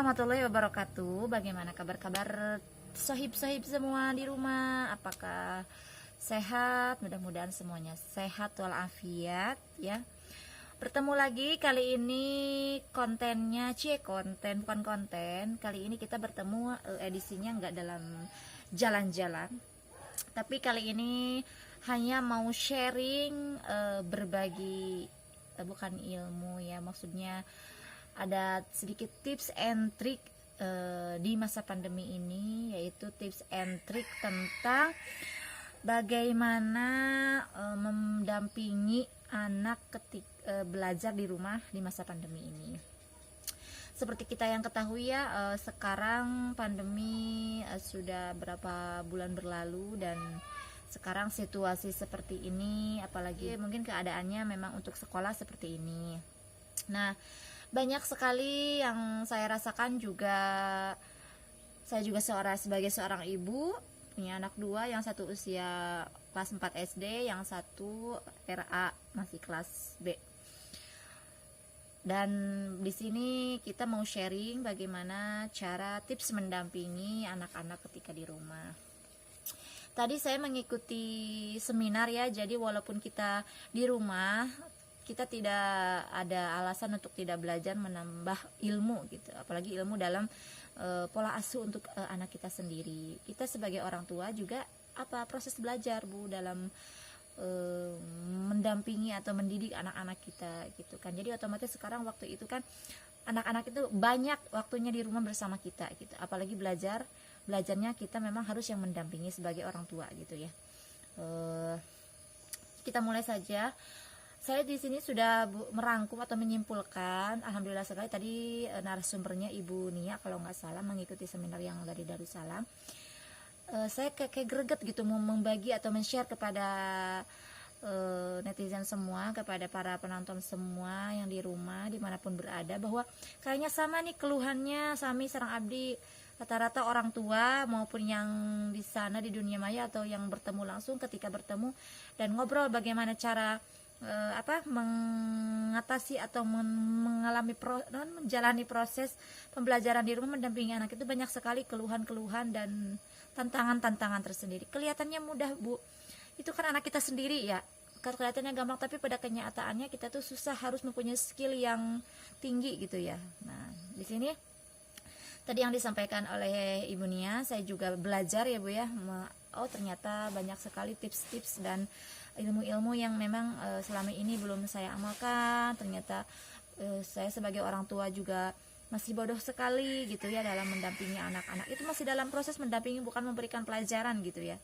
warahmatullahi wabarakatuh. Bagaimana kabar-kabar sohib-sohib semua di rumah? Apakah sehat? Mudah-mudahan semuanya sehat walafiat ya. Bertemu lagi kali ini kontennya bukan konten. Kali ini kita bertemu edisinya nggak dalam jalan-jalan. Tapi kali ini hanya mau sharing berbagi bukan ilmu ya, maksudnya ada sedikit tips and trick di masa pandemi ini, yaitu tips and trick tentang bagaimana mendampingi anak belajar di rumah di masa pandemi ini. Seperti kita yang ketahui ya, sekarang pandemi sudah berapa bulan berlalu dan sekarang situasi seperti ini, apalagi mungkin keadaannya memang untuk sekolah seperti ini. Nah, banyak sekali yang saya rasakan juga. Saya juga sebagai seorang ibu punya anak dua, yang satu usia kelas 4 SD, yang satu RA masih kelas B. Dan di sini kita mau sharing bagaimana cara tips mendampingi anak-anak ketika di rumah. Tadi saya mengikuti seminar ya, jadi walaupun kita di rumah, kita tidak ada alasan untuk tidak belajar menambah ilmu gitu, apalagi ilmu dalam pola asuh untuk anak kita sendiri. Kita sebagai orang tua juga proses belajar dalam mendampingi atau mendidik anak-anak kita gitu kan. Jadi otomatis sekarang waktu itu kan anak-anak itu banyak waktunya di rumah bersama kita gitu, apalagi belajarnya kita memang harus yang mendampingi sebagai orang tua gitu ya. Kita mulai saja. Saya di sini sudah merangkum atau menyimpulkan. Alhamdulillah sekali tadi narasumbernya Ibu Nia kalau nggak salah, mengikuti seminar yang dari Darussalam. Saya kayak greget gitu mau membagi atau men-share kepada netizen semua, kepada para penonton semua yang di rumah dimanapun berada, bahwa kayaknya sama nih keluhannya Sami sareng Abdi, rata-rata orang tua maupun yang di sana di dunia maya atau yang bertemu langsung, ketika bertemu dan ngobrol bagaimana cara mengatasi atau menjalani proses pembelajaran di rumah, mendampingi anak itu banyak sekali keluhan-keluhan dan tantangan-tantangan tersendiri. Kelihatannya mudah, Bu, itu kan anak kita sendiri ya, kelihatannya gampang, tapi pada kenyataannya kita tuh susah, harus mempunyai skill yang tinggi gitu ya. Nah, di sini tadi yang disampaikan oleh Ibu Nia, saya juga belajar ya Bu ya. Oh, ternyata banyak sekali tips-tips dan ilmu-ilmu yang memang selama ini belum saya amalkan. Ternyata saya sebagai orang tua juga masih bodoh sekali gitu ya dalam mendampingi anak-anak. Itu masih dalam proses mendampingi, bukan memberikan pelajaran gitu ya.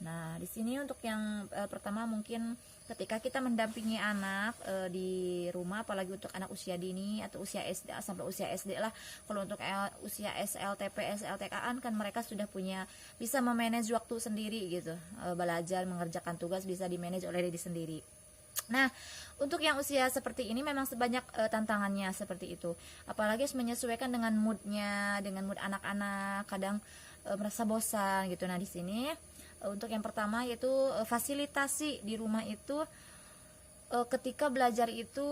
Nah, di sini untuk yang pertama, mungkin ketika kita mendampingi anak di rumah, apalagi untuk anak usia dini atau usia SD sampai usia SD lah. Kalau untuk usia SLTP, SLTK kan mereka sudah bisa memanage waktu sendiri gitu. Belajar, mengerjakan tugas bisa dimanage oleh diri sendiri. Nah, untuk yang usia seperti ini memang sebanyak tantangannya seperti itu. Apalagi harus menyesuaikan dengan moodnya, dengan mood anak-anak, kadang merasa bosan gitu. Nah, di sini untuk yang pertama yaitu fasilitasi di rumah itu, ketika belajar itu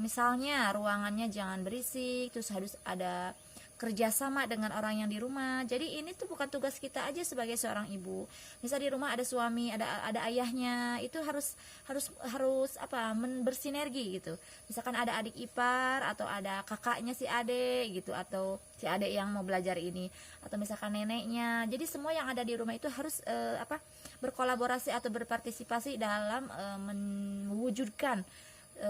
misalnya ruangannya jangan berisik, terus harus ada kerjasama dengan orang yang di rumah. Jadi ini tuh bukan tugas kita aja sebagai seorang ibu. Misal di rumah ada suami, ada ayahnya, itu harus bersinergi gitu. Misalkan ada adik ipar atau ada kakaknya si adek gitu, atau si adek yang mau belajar ini, atau misalkan neneknya. Jadi semua yang ada di rumah itu harus berkolaborasi atau berpartisipasi dalam mewujudkan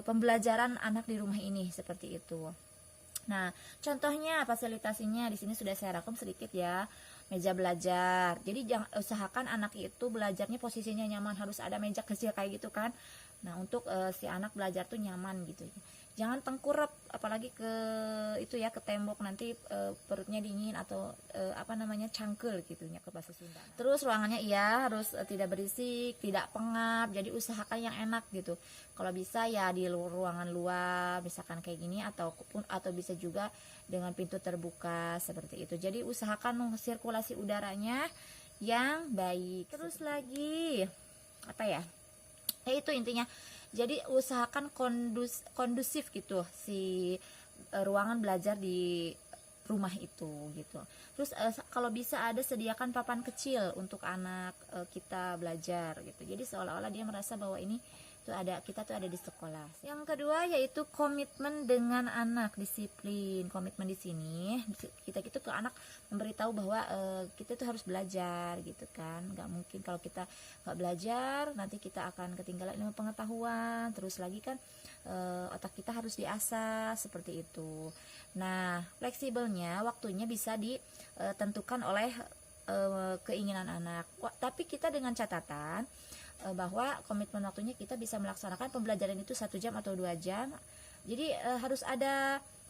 pembelajaran anak di rumah ini, seperti itu. Nah, contohnya fasilitasinya di sini sudah saya rangkum sedikit ya. Meja belajar. Jadi jangan usahakan anak itu belajarnya posisinya nyaman, harus ada meja kecil kayak gitu kan. Nah, untuk si anak belajar tuh nyaman gitu. Jangan tengkurap, apalagi ke tembok, nanti perutnya dingin atau cangkel gitunya ke bahasa Sunda. Terus ruangannya harus tidak berisik, tidak pengap. Jadi usahakan yang enak gitu. Kalau bisa ya di ruangan luar misalkan kayak gini, atau bisa juga dengan pintu terbuka seperti itu. Jadi usahakan sirkulasi udaranya yang baik. Terus lagi itu intinya. Jadi usahakan kondusif gitu si ruangan belajar di rumah itu gitu. Terus kalau bisa ada sediakan papan kecil untuk anak kita belajar gitu. Jadi seolah-olah dia merasa bahwa ini tuh kita tuh ada di sekolah. Yang kedua yaitu komitmen dengan anak, disiplin. Komitmen di sini kita gitu ke anak memberitahu bahwa kita tuh harus belajar gitu kan. Nggak mungkin kalau kita nggak belajar nanti kita akan ketinggalan ilmu pengetahuan. Terus lagi kan otak kita harus diasah seperti itu. Nah, fleksibelnya waktunya bisa ditentukan oleh keinginan anak. Tapi kita dengan catatan bahwa komitmen waktunya kita bisa melaksanakan pembelajaran itu 1 jam atau 2 jam. Jadi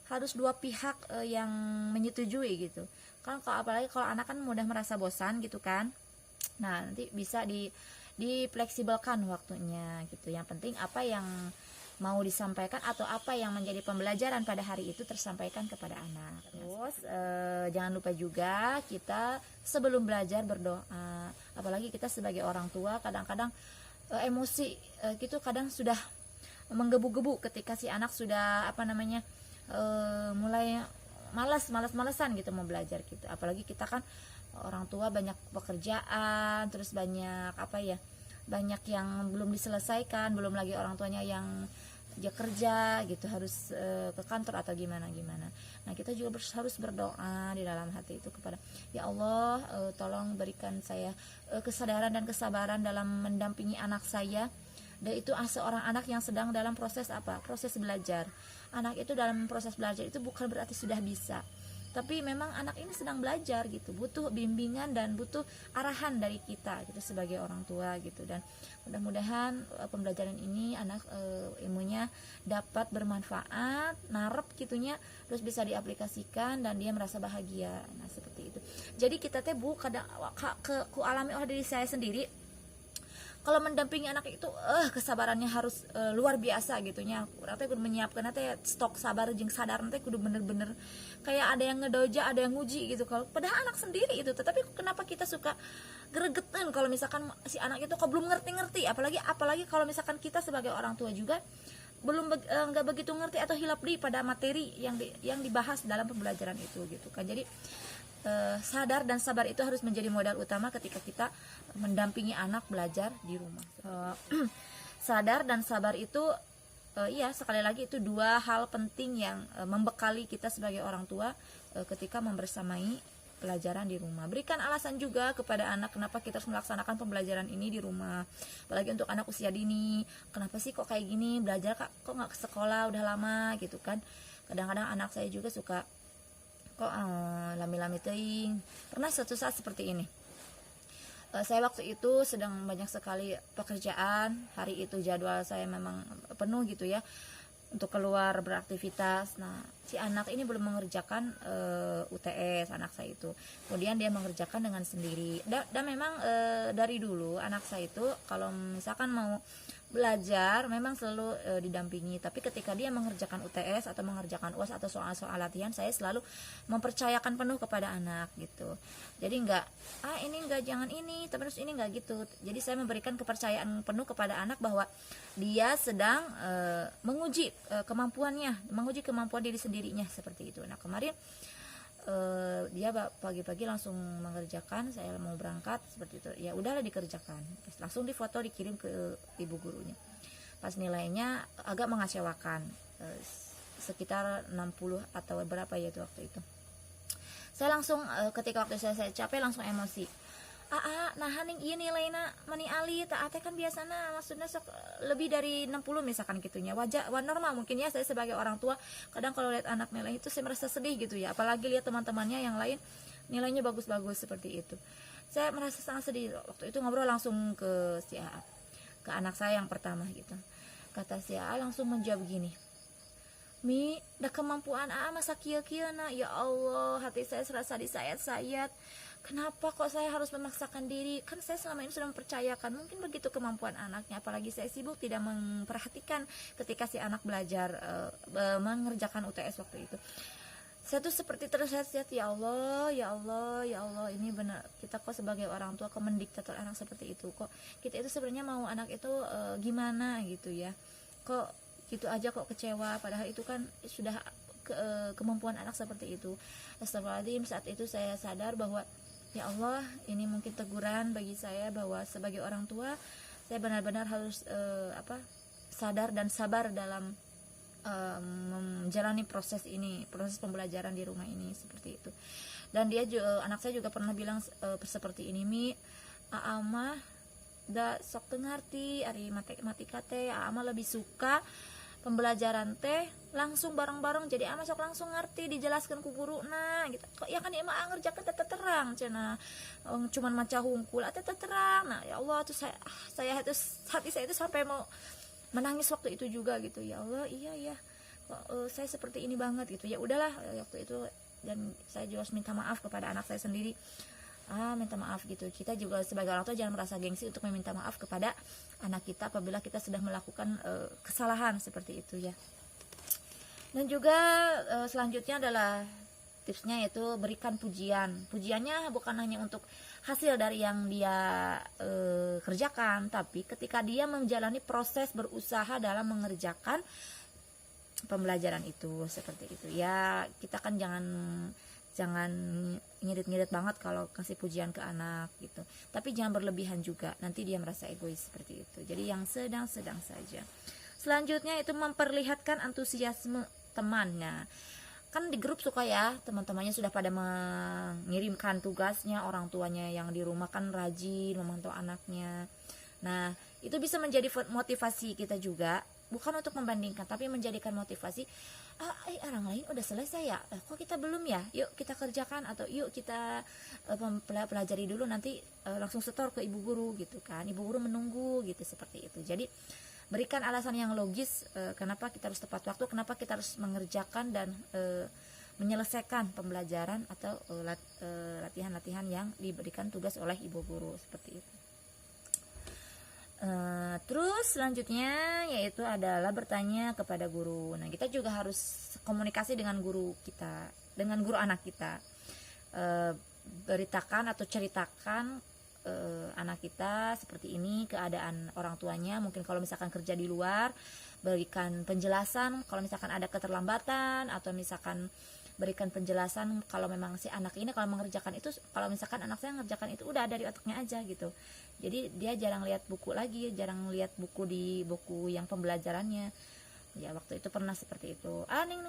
harus dua pihak yang menyetujui gitu kan. Apalagi kalau anak kan mudah merasa bosan gitu kan. Nah, nanti bisa difleksibelkan waktunya gitu. Yang penting apa yang mau disampaikan atau apa yang menjadi pembelajaran pada hari itu tersampaikan kepada anak. Terus jangan lupa juga kita sebelum belajar berdoa. Apalagi kita sebagai orang tua kadang-kadang emosi gitu kadang sudah menggebu-gebu ketika si anak sudah mulai malesan gitu mau belajar gitu. Apalagi kita kan orang tua banyak pekerjaan, terus banyak banyak yang belum diselesaikan, belum lagi orang tuanya yang dia kerja gitu harus ke kantor atau gimana. Nah, kita juga harus berdoa di dalam hati itu kepada ya Allah, tolong berikan saya kesadaran dan kesabaran dalam mendampingi anak saya. Dan itu seorang anak yang sedang dalam proses belajar. Anak itu dalam proses belajar itu bukan berarti sudah bisa, tapi memang anak ini sedang belajar gitu, butuh bimbingan dan butuh arahan dari kita gitu sebagai orang tua gitu. Dan mudah-mudahan pembelajaran ini anak ilmunya dapat bermanfaat, narep gitunya, terus bisa diaplikasikan dan dia merasa bahagia. Nah, seperti itu. Jadi kita kadang ku alami oleh diri saya sendiri. Kalau mendampingi anak itu kesabarannya harus luar biasa gitunya. Nanti kudu menyiapkan nanti stok sabar jeung sadar nanti kudu bener-bener kayak ada yang ngedoja, ada yang nguji gitu. Kalau padahal anak sendiri itu, tetapi kenapa kita suka gregetan kalau misalkan si anak itu kok belum ngerti-ngerti, apalagi kalau misalkan kita sebagai orang tua juga belum nggak begitu ngerti atau hilap pada materi yang dibahas dalam pembelajaran itu gitu kan. Jadi sadar dan sabar itu harus menjadi modal utama ketika kita mendampingi anak belajar di rumah. Sadar dan sabar itu iya, sekali lagi itu dua hal penting yang membekali kita sebagai orang tua ketika membersamai pelajaran di rumah. Berikan alasan juga kepada anak kenapa kita harus melaksanakan pembelajaran ini di rumah. Apalagi untuk anak usia dini, kenapa sih kok kayak gini belajar kok nggak ke sekolah udah lama gitu kan. Kadang-kadang anak saya juga suka kok lami-lami teuing. Pernah suatu saat seperti ini. Saya waktu itu sedang banyak sekali pekerjaan. Hari itu jadwal saya memang penuh gitu ya untuk keluar beraktivitas. Nah, si anak ini belum mengerjakan UTS anak saya itu. Kemudian dia mengerjakan dengan sendiri. Dan memang dari dulu anak saya itu kalau misalkan mau belajar memang selalu didampingi, tapi ketika dia mengerjakan UTS atau mengerjakan UAS atau soal-soal latihan, saya selalu mempercayakan penuh kepada anak gitu. Jadi ini jangan ini, terus ini gitu. Jadi saya memberikan kepercayaan penuh kepada anak bahwa dia sedang menguji kemampuannya, menguji kemampuan diri sendirinya seperti itu. Nah, kemarin dia pagi-pagi langsung mengerjakan, saya mau berangkat seperti itu, ya udahlah dikerjakan, langsung difoto dikirim ke ibu gurunya. Pas nilainya agak mengecewakan, sekitar 60 atau berapa ya itu waktu itu. Saya langsung ketika waktu saya capek langsung emosi. Nah haning iya nilainya mani ali tak kan biasanya maksudnya lebih dari 60 misalkan gitunya, wajar normal mungkin ya. Saya sebagai orang tua kadang kalau lihat anak nilai itu saya merasa sedih gitu ya, apalagi lihat teman-temannya yang lain nilainya bagus-bagus seperti itu. Saya merasa sangat sedih. Waktu itu ngobrol langsung ke si A, ke anak saya yang pertama gitu. Kata si A langsung menjawab gini, Mi, dah kemampuan masa kia-kia na, ya Allah, hati saya serasa disayat-sayat. Kenapa kok saya harus memaksakan diri? Kan saya selama ini sudah mempercayakan, mungkin begitu kemampuan anaknya. Apalagi saya sibuk tidak memperhatikan ketika si anak belajar mengerjakan UTS waktu itu. Saya tuh seperti tersehat-sehat, ya Allah, ya Allah, ya Allah, ini benar. Kita kok sebagai orang tua kok mendiktator anak seperti itu? Kok kita itu sebenarnya mau anak itu gimana gitu ya? Kok gitu aja kok kecewa, padahal itu kan sudah kemampuan anak seperti itu. Astagfirullahaladzim, saat itu saya sadar bahwa ya Allah, ini mungkin teguran bagi saya bahwa sebagai orang tua saya benar-benar harus sadar dan sabar dalam menjalani proses pembelajaran di rumah ini seperti itu. Dan anak saya juga pernah bilang seperti ini, Mi, Aa mah da sok teu ngarti ari matematika teh, Aa mah lebih suka pembelajaran teh langsung bareng-bareng, jadi ama sok langsung ngerti dijelaskan ku guruna gitu. Ya kan emang ngerjakeun teh terang cenah, cuman maca hungkul teh terang. Nah ya Allah tuh saya itu hati saya itu sampai mau menangis waktu itu juga gitu. Ya Allah, iya ya kok saya seperti ini banget gitu. Ya udahlah waktu itu, dan saya juga harus minta maaf kepada anak saya sendiri. Minta maaf gitu. Kita juga sebagai orang tua jangan merasa gengsi untuk meminta maaf kepada anak kita apabila kita sudah melakukan kesalahan seperti itu ya. Dan juga selanjutnya adalah tipsnya, yaitu berikan pujian. Pujiannya bukan hanya untuk hasil dari yang dia kerjakan, tapi ketika dia menjalani proses berusaha dalam mengerjakan pembelajaran itu seperti itu ya. Kita kan jangan ngirit-ngirit banget kalau kasih pujian ke anak gitu, tapi jangan berlebihan juga, nanti dia merasa egois seperti itu. Jadi yang sedang-sedang saja. Selanjutnya itu memperlihatkan antusiasme temannya. Kan di grup suka ya, teman-temannya sudah pada mengirimkan tugasnya, orang tuanya yang di rumah kan rajin memantau anaknya. Nah itu bisa menjadi motivasi kita juga, bukan untuk membandingkan, tapi menjadikan motivasi. Orang lain udah selesai ya, kok kita belum ya, yuk kita kerjakan, atau yuk kita pelajari dulu, nanti langsung setor ke ibu guru gitu kan, ibu guru menunggu gitu, seperti itu. Jadi berikan alasan yang logis kenapa kita harus tepat waktu, kenapa kita harus mengerjakan dan menyelesaikan pembelajaran atau latihan-latihan yang diberikan tugas oleh ibu guru seperti itu. Terus selanjutnya yaitu adalah bertanya kepada guru. Nah kita juga harus komunikasi dengan guru kita, dengan guru anak kita. Beritakan atau ceritakan anak kita seperti ini keadaan orang tuanya. Mungkin kalau misalkan kerja di luar, berikan penjelasan kalau misalkan ada keterlambatan, atau misalkan berikan penjelasan kalau memang si anak ini kalau mengerjakan itu, kalau misalkan anak saya mengerjakan itu udah dari otaknya aja gitu. Jadi dia jarang lihat buku lagi, jarang lihat buku di buku yang pembelajarannya. Ya waktu itu pernah seperti itu. Ning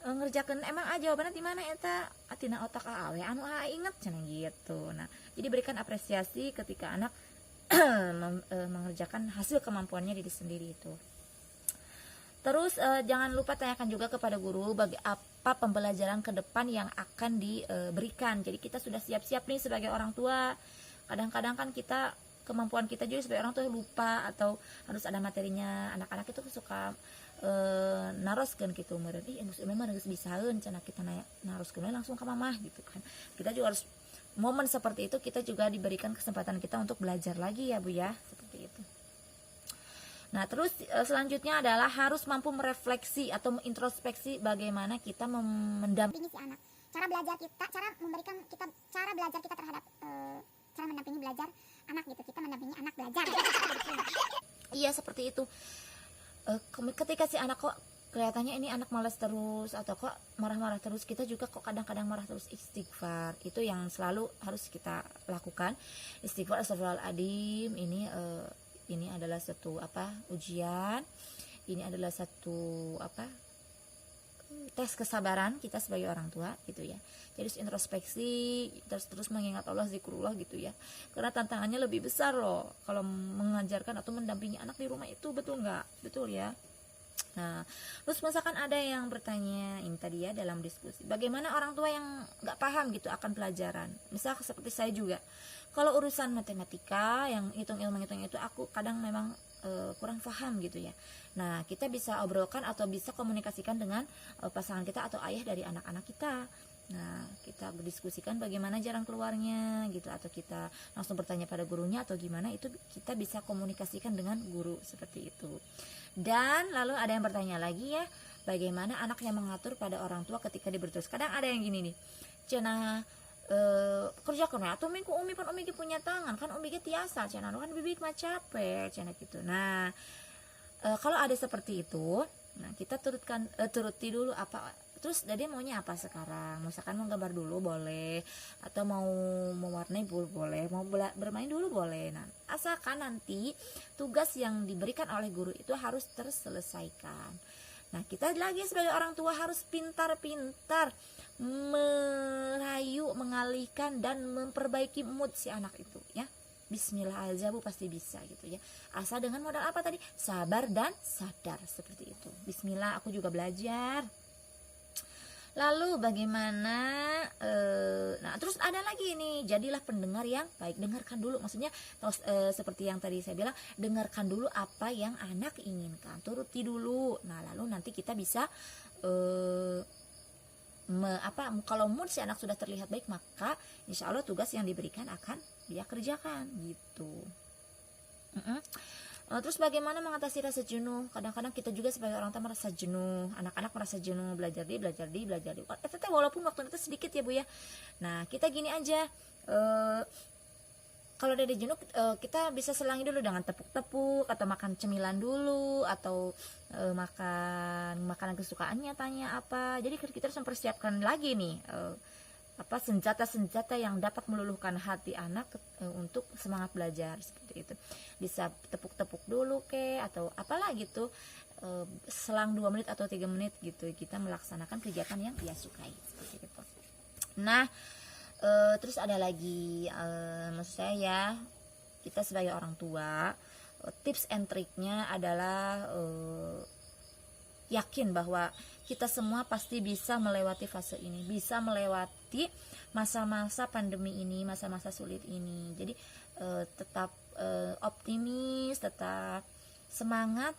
ngerjakeun emang jawabannya di mana eta? Tina otak awe anu inget cenah gitu. Nah, jadi berikan apresiasi ketika anak mengerjakan hasil kemampuannya diri sendiri itu. Terus jangan lupa tanyakan juga kepada guru bagi apa pembelajaran ke depan yang akan diberikan. Jadi kita sudah siap-siap nih sebagai orang tua. Kadang-kadang kan kita, kemampuan kita juga sebagai orang tua lupa, atau harus ada materinya. Anak-anak itu suka naroskeun gitu, meureun memang geus bisaeun cenah kita naroskeun langsung ke mamah gitu kan. Kita juga harus momen seperti itu, kita juga diberikan kesempatan kita untuk belajar lagi ya Bu ya, seperti itu. Nah terus selanjutnya adalah harus mampu merefleksi atau introspeksi bagaimana kita mendampingi si anak. Cara belajar kita, cara belajar kita terhadap cara mendampingi belajar anak gitu, kita mendampingi anak belajar. Iya seperti itu. Ketika si anak kok kelihatannya ini anak malas terus, atau kok marah-marah terus, kita juga kok kadang-kadang marah terus, istighfar. Itu yang selalu harus kita lakukan. Istighfar, astagfirullahaladzim, ini adalah satu ujian, ini adalah satu tes kesabaran kita sebagai orang tua gitu ya. Jadi introspeksi, terus mengingat Allah, zikrullah gitu ya. Karena tantangannya lebih besar loh kalau mengajarkan atau mendampingi anak di rumah itu, betul nggak? Betul ya. Nah, terus misalkan ada yang bertanya ini tadi ya dalam diskusi, bagaimana orang tua yang nggak paham gitu akan pelajaran. Misal seperti saya juga, kalau urusan matematika yang hitung-hitung itu aku kadang memang kurang paham gitu ya. Nah, kita bisa obrolkan atau bisa komunikasikan dengan pasangan kita atau ayah dari anak-anak kita. Nah, kita berdiskusikan bagaimana jalan keluarnya gitu, atau kita langsung bertanya pada gurunya atau gimana, itu kita bisa komunikasikan dengan guru seperti itu. Dan lalu ada yang bertanya lagi ya, bagaimana anak yang mengatur pada orang tua ketika diberi tugas. Kadang ada yang gini nih, cenah kerja kena atau minggu umi pan umi punya tangan kan, umi tiasa cenah kan bibik mah capek cenah gitu. Nah, kalau ada seperti itu, Nah, kita turuti dulu apa, terus dia maunya apa sekarang. Misalkan mau gambar dulu boleh, atau mau mewarnai boleh, mau bermain dulu boleh. Nah, asalkan nanti tugas yang diberikan oleh guru itu harus terselesaikan. Nah, kita lagi sebagai orang tua harus pintar-pintar merayu, mengalihkan dan memperbaiki mood si anak itu ya. Bismillah aja Bu, pasti bisa gitu ya. Asal dengan modal apa tadi? Sabar dan sadar, seperti itu. Bismillah, aku juga belajar. Lalu bagaimana, nah terus ada lagi nih, jadilah pendengar yang baik. Dengarkan dulu, maksudnya seperti yang tadi saya bilang, dengarkan dulu apa yang anak inginkan, turuti dulu. Nah lalu nanti kita bisa kalau mood si anak sudah terlihat baik, maka insya Allah tugas yang diberikan akan dia kerjakan gitu. Terus bagaimana mengatasi rasa jenuh? Kadang-kadang kita juga sebagai orang tua merasa jenuh, anak-anak merasa jenuh, belajar di. Walaupun waktu itu sedikit ya Bu ya. Nah kita gini aja, kalau dari jenuh kita bisa selangi dulu dengan tepuk-tepuk, atau makan cemilan dulu, atau makan makanan kesukaannya, tanya apa. Jadi kita harus mempersiapkan lagi nih senjata-senjata yang dapat meluluhkan hati anak untuk semangat belajar, seperti itu. Bisa tepuk-tepuk dulu atau apalah gitu, selang 2 menit atau 3 menit gitu kita melaksanakan kegiatan yang dia sukai, seperti itu. Nah terus ada lagi, maksud saya ya, kita sebagai orang tua, tips and triknya adalah yakin bahwa kita semua pasti bisa melewati fase ini, bisa melewati masa-masa pandemi ini, masa-masa sulit ini. Jadi tetap optimis, tetap semangat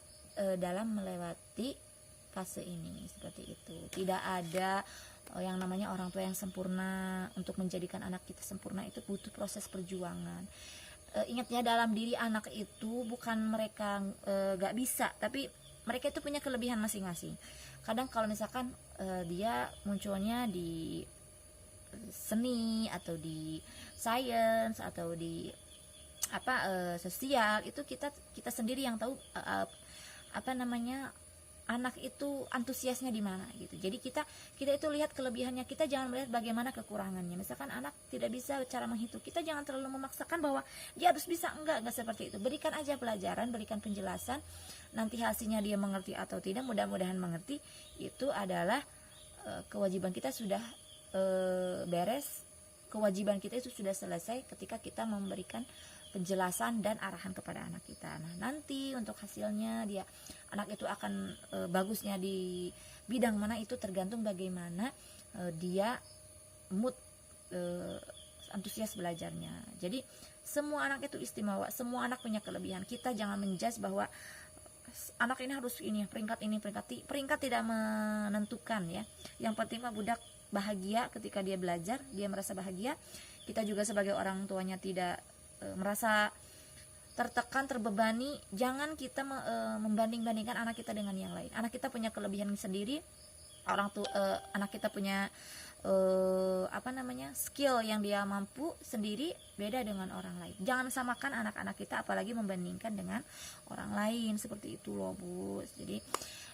dalam melewati fase ini, seperti itu. Tidak ada yang namanya orang tua yang sempurna. Untuk menjadikan anak kita sempurna itu butuh proses perjuangan. Ingat ya, dalam diri anak itu bukan mereka gak bisa, tapi mereka itu punya kelebihan masing-masing. Kadang kalau misalkan dia munculnya di seni, atau di science, atau di sosial, itu kita sendiri yang tahu anak itu antusiasnya di mana gitu. Jadi kita itu lihat kelebihannya, kita jangan melihat bagaimana kekurangannya. Misalkan anak tidak bisa cara menghitung, kita jangan terlalu memaksakan bahwa dia harus bisa, enggak seperti itu. Berikan aja pelajaran, berikan penjelasan, nanti hasilnya dia mengerti atau tidak, mudah-mudahan mengerti. Itu adalah kewajiban kita sudah beres, kewajiban kita itu sudah selesai ketika kita memberikan penjelasan dan arahan kepada anak kita. Nah nanti untuk hasilnya anak itu akan bagusnya di bidang mana, itu tergantung bagaimana dia mood, antusias belajarnya. Jadi semua anak itu istimewa, semua anak punya kelebihan. Kita jangan menjudge bahwa anak ini harus peringkat tidak menentukan ya. Yang penting mah budak bahagia ketika dia belajar, dia merasa bahagia. Kita juga sebagai orang tuanya tidak merasa tertekan, terbebani. Jangan kita membanding-bandingkan anak kita dengan yang lain. Anak kita punya kelebihan sendiri. Anak kita punya skill yang dia mampu sendiri, beda dengan orang lain. Jangan samakan anak-anak kita, apalagi membandingkan dengan orang lain, seperti itu loh Bu. Jadi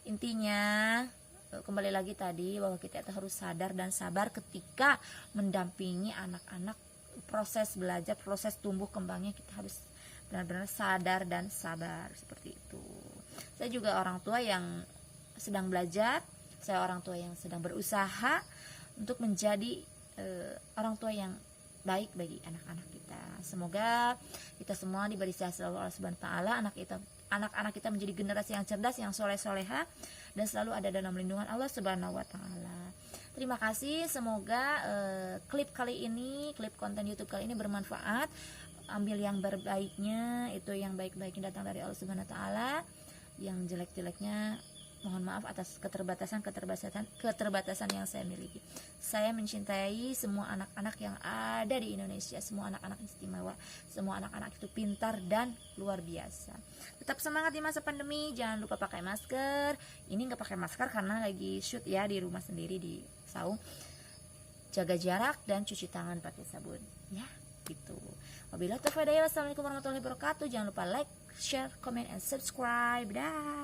intinya kembali lagi tadi, bahwa kita harus sadar dan sabar ketika mendampingi anak-anak proses belajar, proses tumbuh kembangnya. Kita harus benar-benar sadar dan sabar, seperti itu. Saya juga orang tua yang sedang belajar, saya orang tua yang sedang berusaha untuk menjadi orang tua yang baik bagi anak-anak kita. Semoga kita semua diberi sehat selalu Allah Subhanahu wa taala, anak-anak kita menjadi generasi yang cerdas, yang soleh-soleha, dan selalu ada dalam lindungan Allah Subhanahu wa taala. Terima kasih, semoga klip konten YouTube kali ini bermanfaat. Ambil yang berbaiknya, itu yang baik-baiknya datang dari Allah Subhanahu wa taala. Yang jelek-jeleknya mohon maaf atas keterbatasan yang saya miliki. Saya mencintai semua anak-anak yang ada di Indonesia, semua anak-anak istimewa, semua anak-anak itu pintar dan luar biasa. Tetap semangat di masa pandemi, jangan lupa pakai masker. Ini nggak pakai masker karena lagi shoot ya, di rumah sendiri di saung. Jaga jarak dan cuci tangan pakai sabun ya, gitu. Wabillahi taufiq wal hidayah. Wassalamualaikum warahmatullahi wabarakatuh. Jangan lupa like, share, comment, and subscribe. Dah.